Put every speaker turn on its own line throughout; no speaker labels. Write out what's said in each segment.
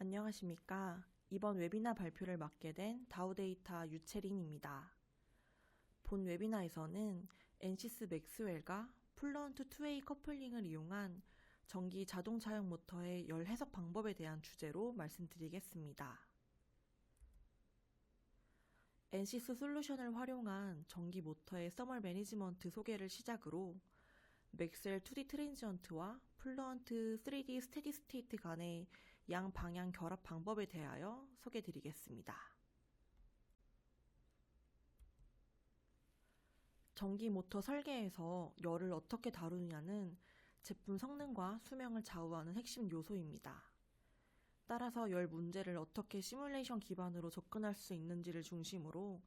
안녕하십니까. 이번 웨비나 발표를 맡게 된 다우데이터 유채린입니다. 본 웨비나에서는 엔시스 맥스웰과 플루언트 2A 커플링을 이용한 전기 자동차용 모터의 열 해석 방법에 대한 주제로 말씀드리겠습니다. 엔시스 솔루션을 활용한 전기 모터의 서멀 매니지먼트 소개를 시작으로 맥스웰 2D 트랜지언트와 플루언트 3D 스테디 스테이트 간의 양방향 결합 방법에 대하여 소개드리겠습니다. 전기 모터 설계에서 열을 어떻게 다루느냐는 제품 성능과 수명을 좌우하는 핵심 요소입니다. 따라서 열 문제를 어떻게 시뮬레이션 기반으로 접근할 수 있는지를 중심으로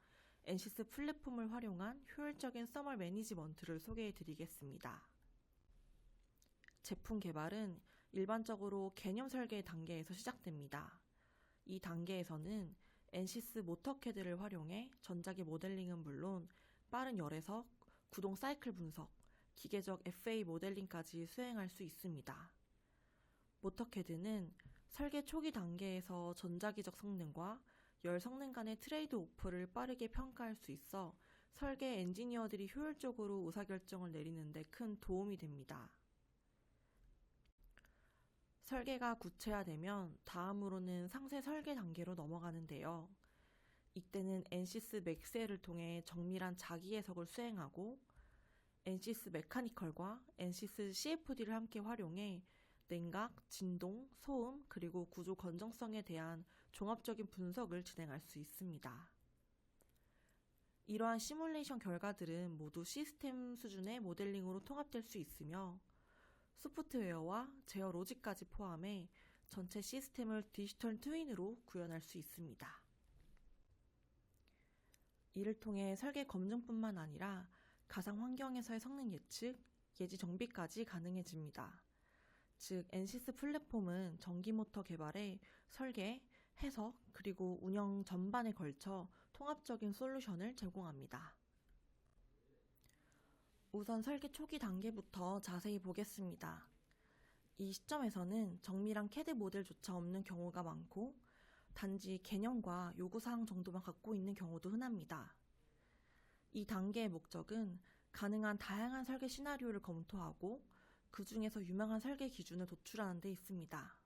엔시스 플랫폼을 활용한 효율적인 서멀 매니지먼트를 소개해 드리겠습니다. 제품 개발은 일반적으로 개념 설계 단계에서 시작됩니다. 이 단계에서는 엔시스 모터캐드를 활용해 전자기 모델링은 물론 빠른 열 해석, 구동 사이클 분석, 기계적 FA 모델링까지 수행할 수 있습니다. 모터캐드는 설계 초기 단계에서 전자기적 성능과 열 성능 간의 트레이드 오프를 빠르게 평가할 수 있어 설계 엔지니어들이 효율적으로 의사결정을 내리는 데 큰 도움이 됩니다. 설계가 구체화되면 다음으로는 상세 설계 단계로 넘어가는데요. 이때는 엔시스 맥스웰을 통해 정밀한 자기 해석을 수행하고 엔시스 메카니컬과 엔시스 CFD를 함께 활용해 냉각, 진동, 소음, 그리고 구조 건전성에 대한 종합적인 분석을 진행할 수 있습니다. 이러한 시뮬레이션 결과들은 모두 시스템 수준의 모델링으로 통합될 수 있으며 소프트웨어와 제어 로직까지 포함해 전체 시스템을 디지털 트윈으로 구현할 수 있습니다. 이를 통해 설계 검증뿐만 아니라 가상 환경에서의 성능 예측, 예지 정비까지 가능해집니다. 즉, 엔시스 플랫폼은 전기모터 개발에 설계, 해석, 그리고 운영 전반에 걸쳐 통합적인 솔루션을 제공합니다. 우선 설계 초기 단계부터 자세히 보겠습니다. 이 시점에서는 정밀한 CAD 모델조차 없는 경우가 많고 단지 개념과 요구사항 정도만 갖고 있는 경우도 흔합니다. 이 단계의 목적은 가능한 다양한 설계 시나리오를 검토하고 그 중에서 유망한 설계 기준을 도출하는 데 있습니다.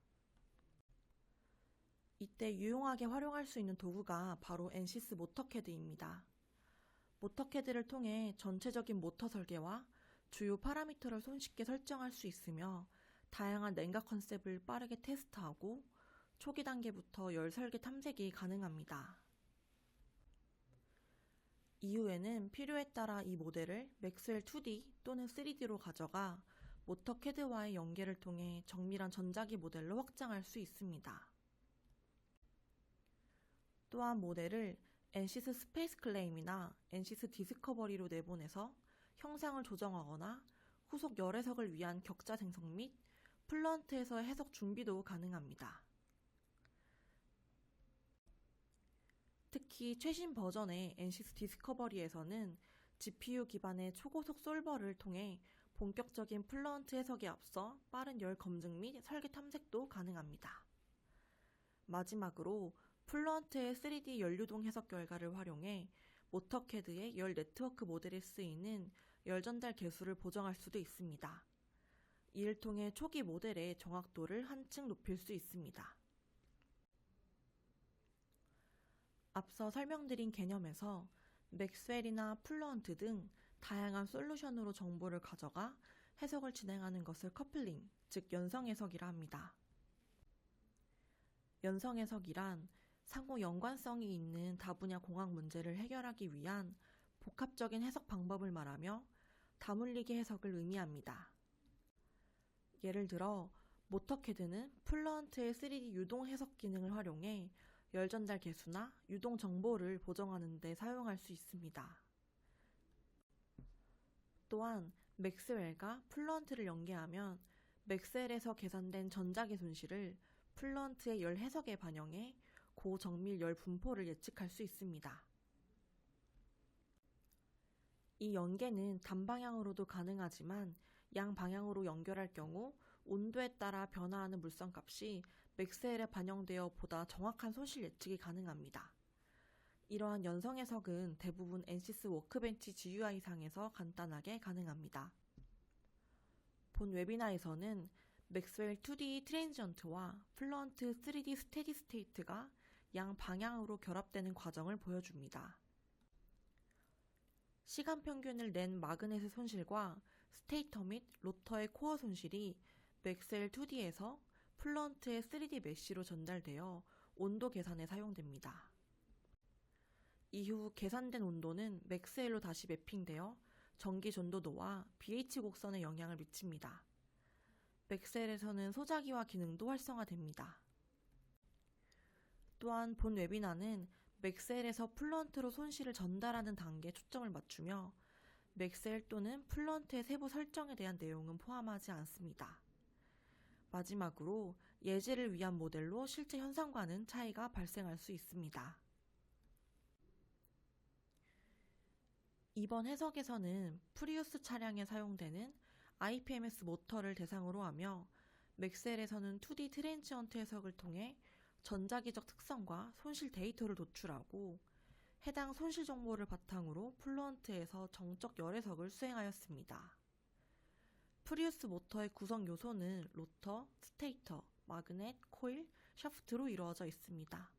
이때 유용하게 활용할 수 있는 도구가 바로 엔시스 모터캐드입니다. 모터캐드를 통해 전체적인 모터 설계와 주요 파라미터를 손쉽게 설정할 수 있으며 다양한 냉각 컨셉을 빠르게 테스트하고 초기 단계부터 열 설계 탐색이 가능합니다. 이후에는 필요에 따라 이 모델을 맥스웰 2D 또는 3D로 가져가 모터캐드와의 연계를 통해 정밀한 전자기 모델로 확장할 수 있습니다. 또한 모델을 엔시스 스페이스 클레임이나 엔시스 디스커버리로 내보내서 형상을 조정하거나 후속 열 해석을 위한 격자 생성 및 플루언트에서의 해석 준비도 가능합니다. 특히 최신 버전의 엔시스 디스커버리에서는 GPU 기반의 초고속 솔버를 통해 본격적인 플루언트 해석에 앞서 빠른 열 검증 및 설계 탐색도 가능합니다. 마지막으로 플루언트의 3D 열유동 해석 결과를 활용해 모터캐드의 열 네트워크 모델에 쓰이는 열 전달 계수를 보정할 수도 있습니다. 이를 통해 초기 모델의 정확도를 한층 높일 수 있습니다. 앞서 설명드린 개념에서 맥스웰이나 플루언트 등 다양한 솔루션으로 정보를 가져가 해석을 진행하는 것을 커플링, 즉 연성해석이라 합니다. 연성해석이란 상호 연관성이 있는 다분야 공학 문제를 해결하기 위한 복합적인 해석 방법을 말하며 다물리기 해석을 의미합니다. 예를 들어 모터캐드는 플루언트의 3D 유동 해석 기능을 활용해 열 전달 계수나 유동 정보를 보정하는 데 사용할 수 있습니다. 또한 맥스웰과 플루언트를 연계하면 맥스웰에서 계산된 전자기 손실을 플루언트의 열 해석에 반영해 고정밀 열 분포를 예측할 수 있습니다. 이 연계는 단방향으로도 가능하지만 양방향으로 연결할 경우 온도에 따라 변화하는 물성값이 맥스웰에 반영되어 보다 정확한 손실 예측이 가능합니다. 이러한 연성 해석은 대부분 엔시스 워크벤치 GUI상에서 간단하게 가능합니다. 본 웨비나에서는 맥스웰 2D 트랜지언트와 플루언트 3D 스테디 스테이트가 양 방향으로 결합되는 과정을 보여줍니다. 시간 평균을 낸 마그넷의 손실과 스테이터 및 로터의 코어 손실이 맥스웰 2D에서 플루언트의 3D 메쉬로 전달되어 온도 계산에 사용됩니다. 이후 계산된 온도는 맥스웰로 다시 매핑되어 전기 전도도와 BH 곡선에 영향을 미칩니다. 맥스웰에서는 소자기화 기능도 활성화됩니다. 또한 본 웨비나는 맥스웰에서 플루언트로 손실을 전달하는 단계에 초점을 맞추며 맥스웰 또는 플루언트의 세부 설정에 대한 내용은 포함하지 않습니다. 마지막으로 예제를 위한 모델로 실제 현상과는 차이가 발생할 수 있습니다. 이번 해석에서는 프리우스 차량에 사용되는 IPMS 모터를 대상으로 하며 맥스웰에서는 2D 트랜지언트 해석을 통해 전자기적 특성과 손실 데이터를 도출하고 해당 손실 정보를 바탕으로 플루언트에서 정적 열해석을 수행하였습니다. 프리우스 모터의 구성 요소는 로터, 스테이터, 마그넷, 코일, 샤프트로 이루어져 있습니다.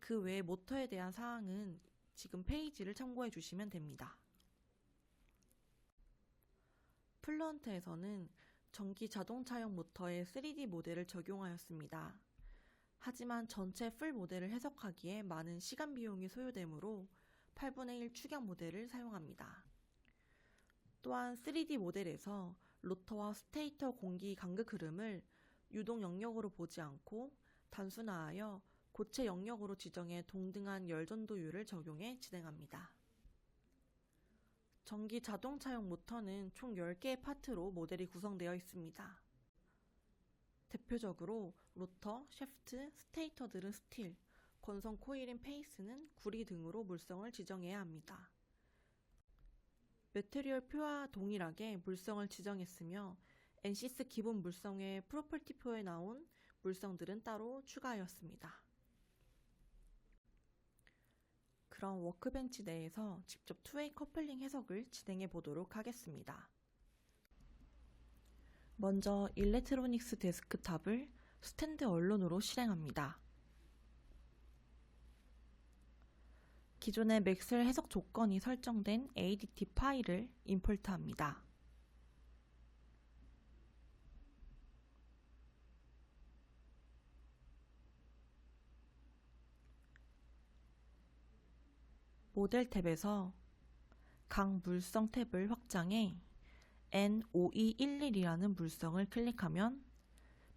그 외 모터에 대한 사항은 지금 페이지를 참고해 주시면 됩니다. 플루언트에서는 전기 자동차용 모터의 3D 모델을 적용하였습니다. 하지만 전체 풀 모델을 해석하기에 많은 시간 비용이 소요되므로 8분의 1 축약 모델을 사용합니다. 또한 3D 모델에서 로터와 스테이터 공기 간극 흐름을 유동 영역으로 보지 않고 단순화하여 고체 영역으로 지정해 동등한 열 전도율을 적용해 진행합니다. 전기 자동차용 모터는 총 10개의 파트로 모델이 구성되어 있습니다. 대표적으로 로터, 샤프트, 스테이터들은 스틸, 건성 코일인 페이스는 구리 등으로 물성을 지정해야 합니다. 매테리얼 표와 동일하게 물성을 지정했으며 엔시스 기본 물성의 프로퍼티 표에 나온 물성들은 따로 추가하였습니다. 그럼 워크벤치 내에서 직접 투웨이 커플링 해석을 진행해 보도록 하겠습니다. 먼저 일렉트로닉스 데스크탑을 스탠드 언론으로 실행합니다. 기존의 맥스웰 해석 조건이 설정된 ADT 파일을 임포트합니다. 모델 탭에서 각 물성 탭을 확장해 N5211이라는 물성을 클릭하면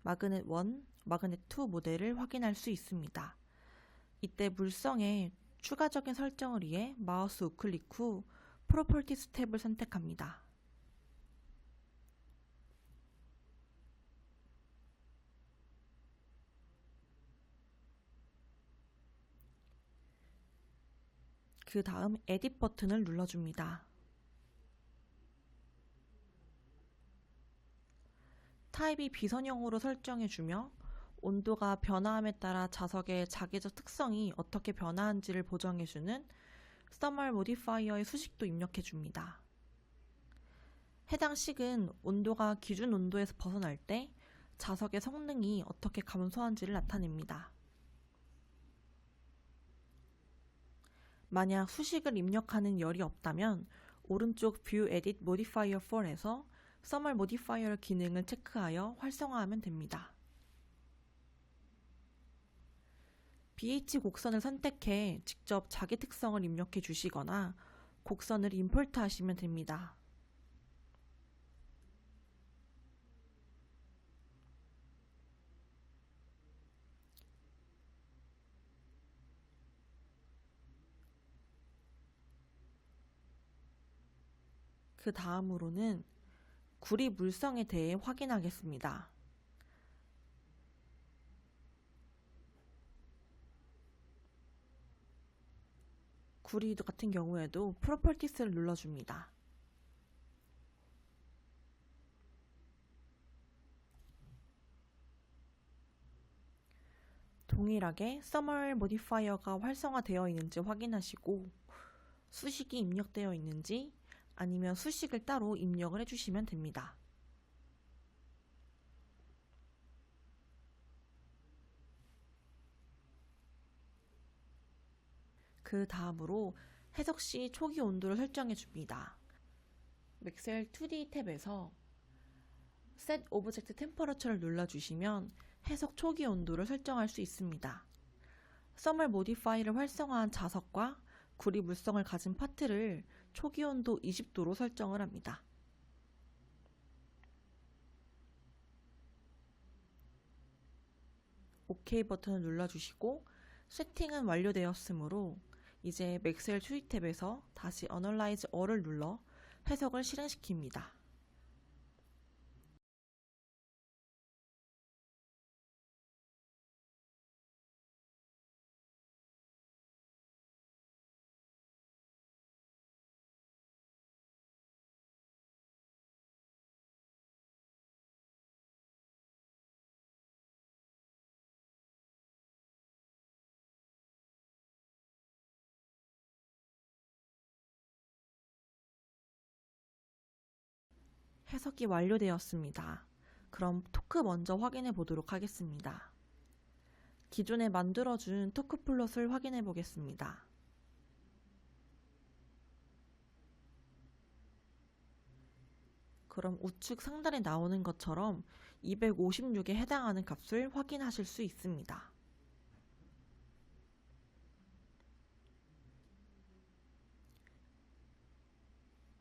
마그넷 1, 마그넷 2 모델을 확인할 수 있습니다. 이때 물성에 추가적인 설정을 위해 마우스 우클릭 후 프로퍼티스 탭을 선택합니다. 그 다음 에딧 버튼을 눌러줍니다. 타입이 비선형으로 설정해주며 온도가 변화함에 따라 자석의 자기적 특성이 어떻게 변화한지를 보정해주는 Thermal Modifier의 수식도 입력해줍니다. 해당 식은 온도가 기준 온도에서 벗어날 때 자석의 성능이 어떻게 감소한지를 나타냅니다. 만약 수식을 입력하는 열이 없다면 오른쪽 View Edit Modifier for에서 Thermal Modifier 기능을 체크하여 활성화하면 됩니다. BH 곡선을 선택해 직접 자기 특성을 입력해 주시거나 곡선을 임포트 하시면 됩니다. 그 다음으로는 구리 물성에 대해 확인하겠습니다. 구리 같은 경우에도 프로퍼티스를 눌러줍니다. 동일하게 서멀 모디파이어가 활성화되어 있는지 확인하시고 수식이 입력되어 있는지 아니면 수식을 따로 입력을 해주시면 됩니다. 그 다음으로 해석 시 초기 온도를 설정해 줍니다. 맥셀 2D 탭에서 Set Object Temperature를 눌러주시면 해석 초기 온도를 설정할 수 있습니다. 서멀 모디파이를 활성화한 자석과 구리 물성을 가진 파트를 초기 온도 20도로 설정을 합니다. OK 버튼을 눌러주시고 세팅은 완료되었으므로 이제 맥셀 2D 탭에서 다시 Analyze All을 눌러 해석을 실행시킵니다. 해석이 완료되었습니다. 그럼 토크 먼저 확인해 보도록 하겠습니다. 기존에 만들어준 토크 플롯을 확인해 보겠습니다. 그럼 우측 상단에 나오는 것처럼 256에 해당하는 값을 확인하실 수 있습니다.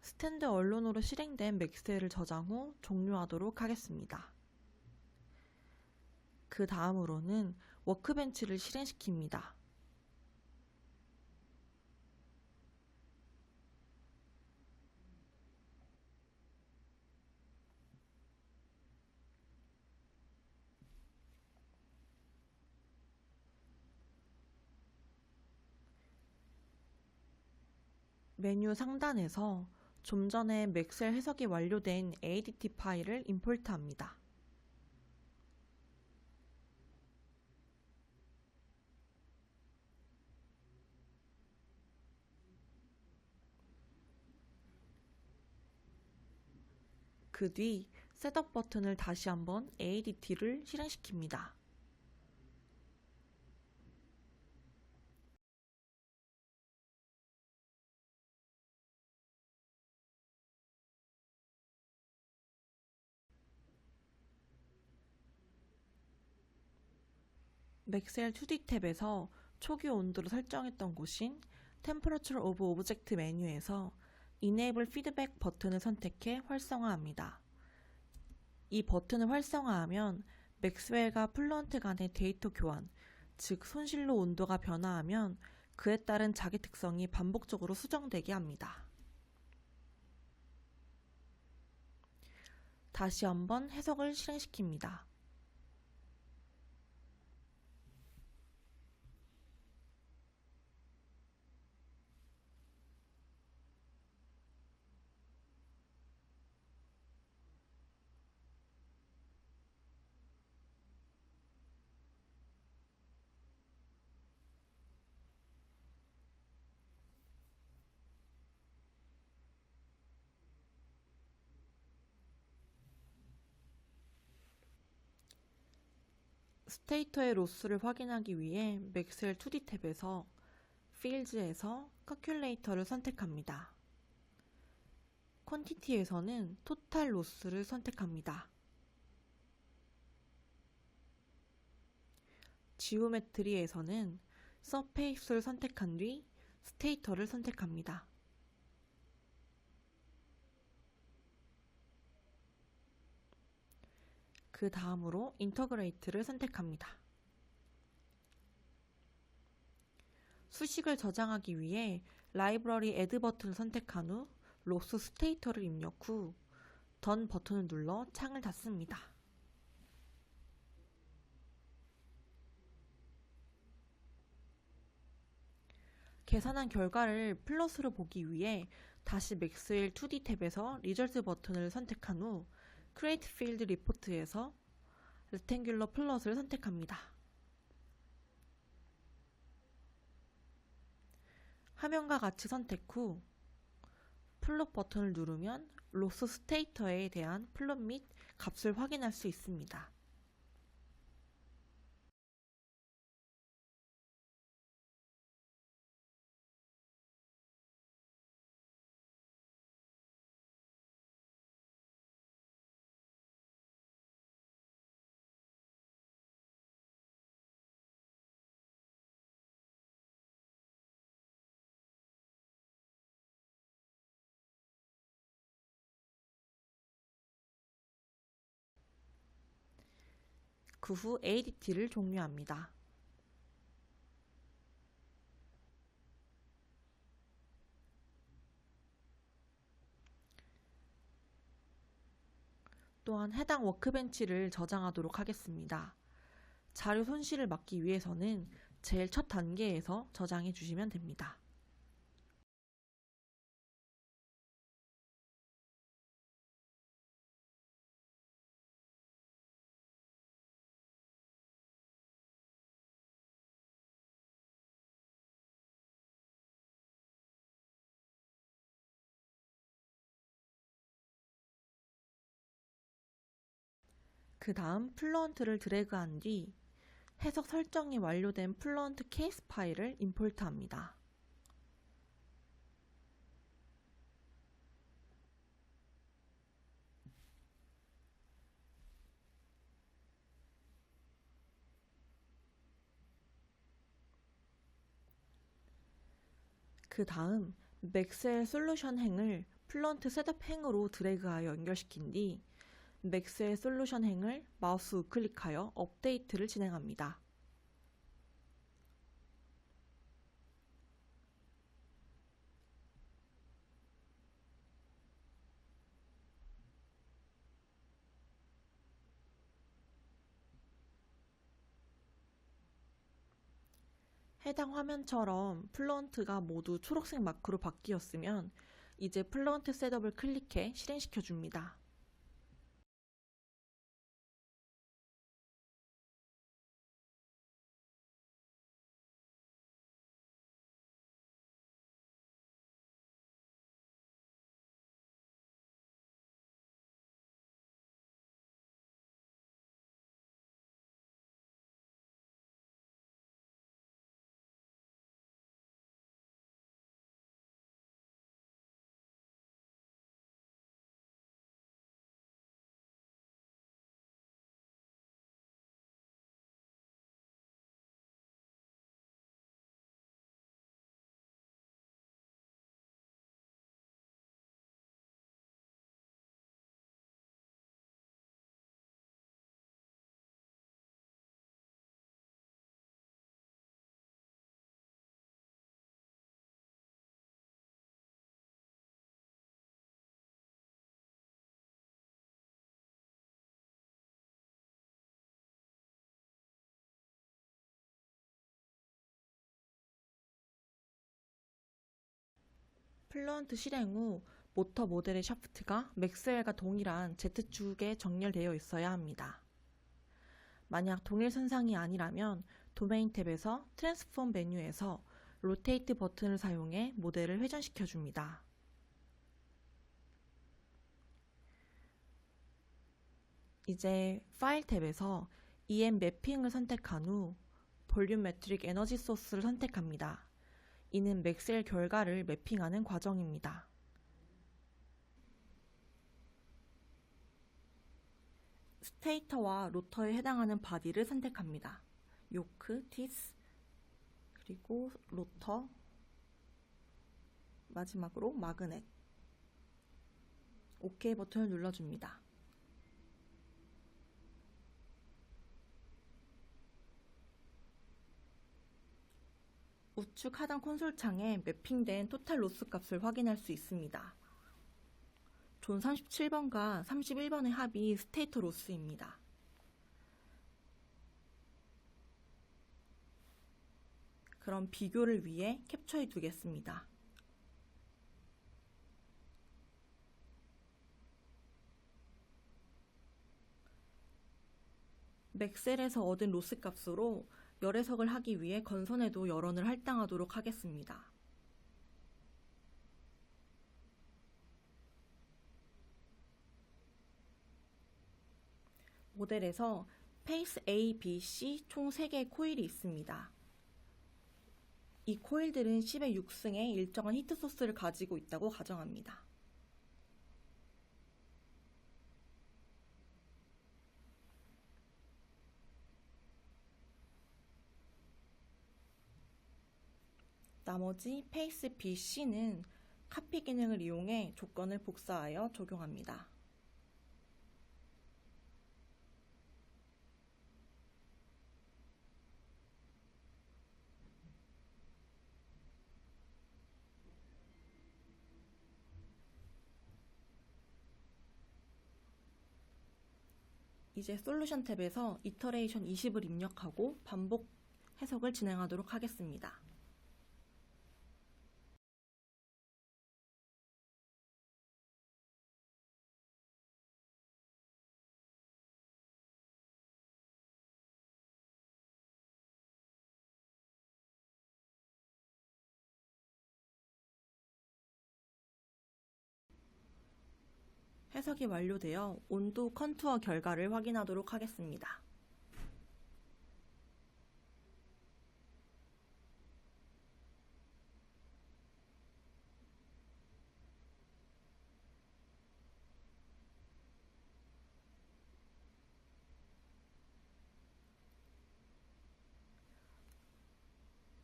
스탠드 언론으로 실행된 맥스웰을 저장 후 종료하도록 하겠습니다. 그 다음으로는 워크벤치를 실행시킵니다. 메뉴 상단에서 좀 전에 맥스웰 해석이 완료된 ADT 파일을 임포트합니다. 그 뒤 셋업 버튼을 다시 한번 ADT를 실행시킵니다. 맥스웰 2D 탭에서 초기 온도를 설정했던 곳인 Temperature of Object 메뉴에서 Enable Feedback 버튼을 선택해 활성화합니다. 이 버튼을 활성화하면 맥스웰과 플루언트 간의 데이터 교환, 즉 손실로 온도가 변화하면 그에 따른 자기 특성이 반복적으로 수정되게 합니다. 다시 한번 해석을 실행시킵니다. 스테이터의 로스를 확인하기 위해 맥스웰 2D 탭에서 필즈에서 calculator를 선택합니다. 퀀티티에서는 토탈 로스를 선택합니다. 지오메트리에서는 서페이스를 선택한 뒤 스테이터를 선택합니다. 그 다음으로 인터그레이트를 선택합니다. 수식을 저장하기 위해 라이브러리 애드 버튼을 선택한 후 로스 스테이터를 입력 후 던 버튼을 눌러 창을 닫습니다. 계산한 결과를 플롯으로 보기 위해 다시 맥스웰 2D 탭에서 리절트 버튼을 선택한 후 Create Field Report에서 Rectangular 플롯을 선택합니다. 화면과 같이 선택 후 플롯 버튼을 누르면 로스 스테이터에 대한 플롯 및 값을 확인할 수 있습니다. 그 후 ADT를 종료합니다. 또한 해당 워크벤치를 저장하도록 하겠습니다. 자료 손실을 막기 위해서는 제일 첫 단계에서 저장해 주시면 됩니다. 그 다음 플루언트를 드래그한 뒤 해석 설정이 완료된 플루언트 케이스 파일을 임포트합니다. 그 다음 맥스웰 솔루션 행을 플루언트 셋업 행으로 드래그하여 연결시킨 뒤 맥스웰 솔루션 행을 마우스 우클릭하여 업데이트를 진행합니다. 해당 화면처럼 플루언트가 모두 초록색 마크로 바뀌었으면 이제 플루언트 셋업을 클릭해 실행시켜 줍니다. 플루언트 실행 후 모터 모델의 샤프트가 맥스웰과 동일한 Z축에 정렬되어 있어야 합니다. 만약 동일 선상이 아니라면 도메인 탭에서 트랜스폼 메뉴에서 로테이트 버튼을 사용해 모델을 회전시켜 줍니다. 이제 파일 탭에서 EM 매핑을 선택한 후 볼륨 매트릭 에너지 소스를 선택합니다. 이는 맥스웰 결과를 매핑하는 과정입니다. 스테이터와 로터에 해당하는 바디를 선택합니다. 요크, 티스, 그리고 로터, 마지막으로 마그넷. OK 버튼을 눌러줍니다. 우측 하단 콘솔 창에 매핑된 토탈 로스 값을 확인할 수 있습니다. 존 37번과 31번의 합이 스테이터 로스입니다. 그럼 비교를 위해 캡처해 두겠습니다. 맥셀에서 얻은 로스 값으로 열해석을 하기 위해 건선에도 열원을 할당하도록 하겠습니다. 모델에서 페이스 A, B, C 총 3개의 코일이 있습니다. 이 코일들은 10의 6승의 일정한 히트 소스를 가지고 있다고 가정합니다. 나머지 페이스 B, C는 카피 기능을 이용해 조건을 복사하여 적용합니다. 이제 솔루션 탭에서 이터레이션 20을 입력하고 반복 해석을 진행하도록 하겠습니다. 해석이 완료되어 온도 컨투어 결과를 확인하도록 하겠습니다.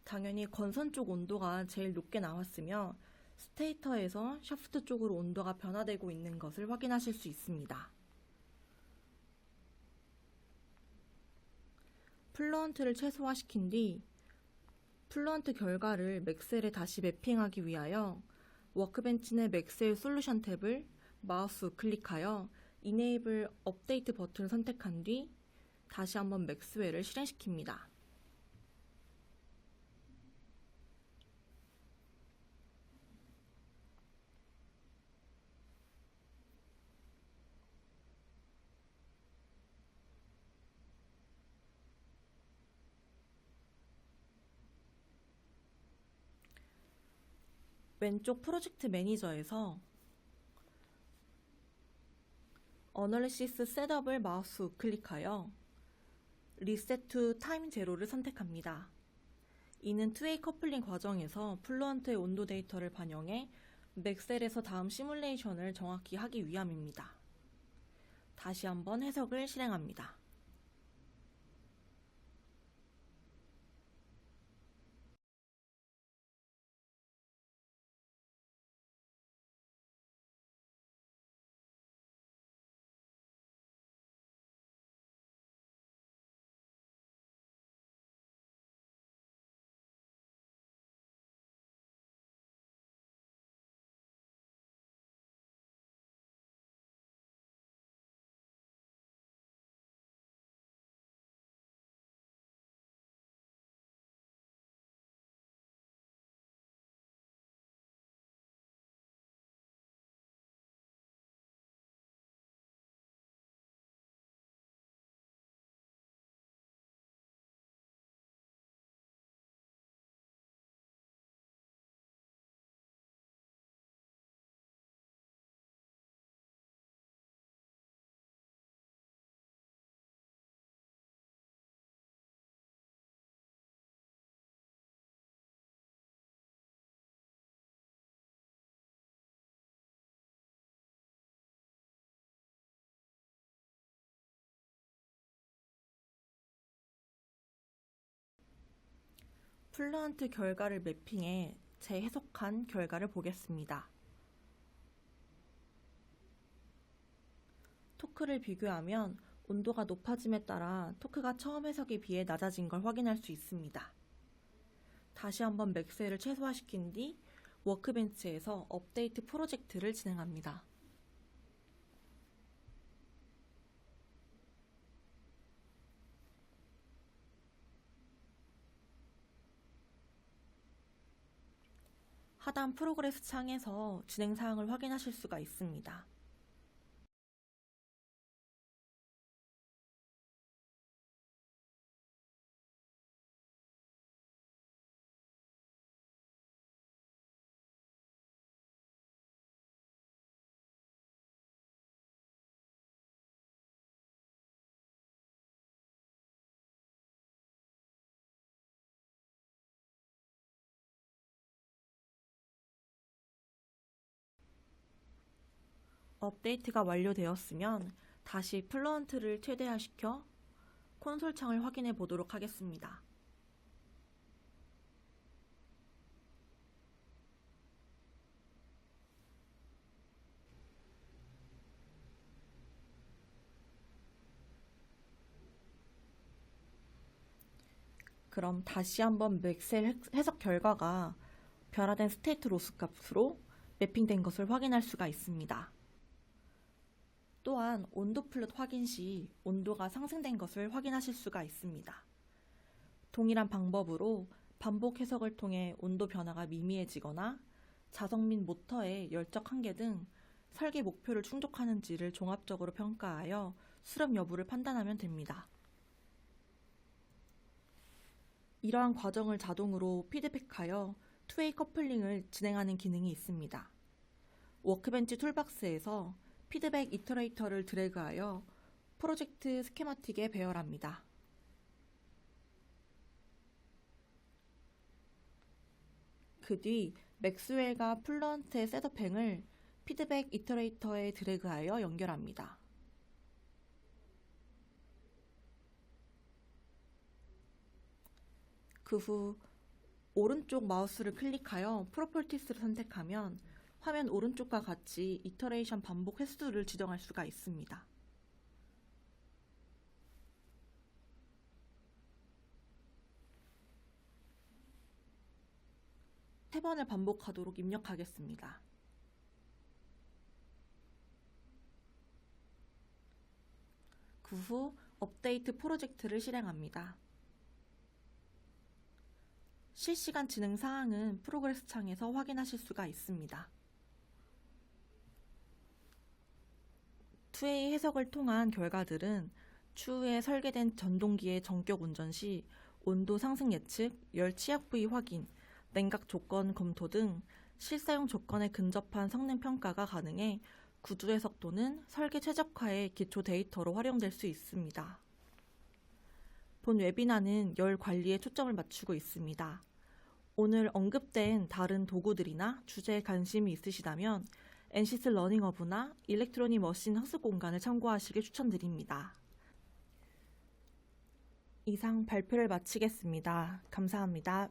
당연히 건선 쪽 온도가 제일 높게 나왔으며 스테이터에서 샤프트 쪽으로 온도가 변화되고 있는 것을 확인하실 수 있습니다. 플루언트를 최소화시킨 뒤 플루언트 결과를 맥셀에 다시 매핑하기 위하여 워크벤치 내 맥셀 솔루션 탭을 마우스 우클릭하여 Enable 업데이트 버튼을 선택한 뒤 다시 한번 맥스웰을 실행시킵니다. 왼쪽 프로젝트 매니저에서 어널리시스 셋업을 마우스 우클릭하여 리셋 투 타임 제로를 선택합니다. 이는 2웨이 커플링 과정에서 플루언트의 온도 데이터를 반영해 맥셀에서 다음 시뮬레이션을 정확히 하기 위함입니다. 다시 한번 해석을 실행합니다. 플루언트 결과를 매핑해 재해석한 결과를 보겠습니다. 토크를 비교하면 온도가 높아짐에 따라 토크가 처음 해석에 비해 낮아진 걸 확인할 수 있습니다. 다시 한번 맥스웰을 최소화시킨 뒤 워크벤치에서 업데이트 프로젝트를 진행합니다. 하단 프로그레스 창에서 진행 사항을 확인하실 수가 있습니다. 업데이트가 완료되었으면 다시 플루언트를 최대화시켜 콘솔 창을 확인해 보도록 하겠습니다. 그럼 다시 한번 맥셀 해석 결과가 변화된 스테이트 로스 값으로 매핑된 것을 확인할 수가 있습니다. 또한 온도 플롯 확인 시 온도가 상승된 것을 확인하실 수가 있습니다. 동일한 방법으로 반복 해석을 통해 온도 변화가 미미해지거나 자석 및 모터의 열적 한계 등 설계 목표를 충족하는지를 종합적으로 평가하여 수렴 여부를 판단하면 됩니다. 이러한 과정을 자동으로 피드백하여 투웨이 커플링을 진행하는 기능이 있습니다. 워크벤치 툴박스에서 피드백 이터레이터를 드래그하여 프로젝트 스케마틱에 배열합니다. 그 뒤 맥스웰과 플루언트의 셋업행을 피드백 이터레이터에 드래그하여 연결합니다. 그 후 오른쪽 마우스를 클릭하여 프로퍼티스를 선택하면 화면 오른쪽과 같이 이터레이션 반복 횟수를 지정할 수가 있습니다. 세 번을 반복하도록 입력하겠습니다. 그 후 업데이트 프로젝트를 실행합니다. 실시간 진행 사항은 프로그레스 창에서 확인하실 수가 있습니다. 투웨이 해석을 통한 결과들은 추후에 설계된 전동기의 전격 운전 시 온도 상승 예측, 열 취약 부위 확인, 냉각 조건 검토 등 실사용 조건에 근접한 성능 평가가 가능해 구조 해석 또는 설계 최적화의 기초 데이터로 활용될 수 있습니다. 본 웨비나는 열 관리에 초점을 맞추고 있습니다. 오늘 언급된 다른 도구들이나 주제에 관심이 있으시다면 NCS 러닝허브나 일렉트로닉 머신 학습 공간을 참고하시길 추천드립니다. 이상 발표를 마치겠습니다. 감사합니다.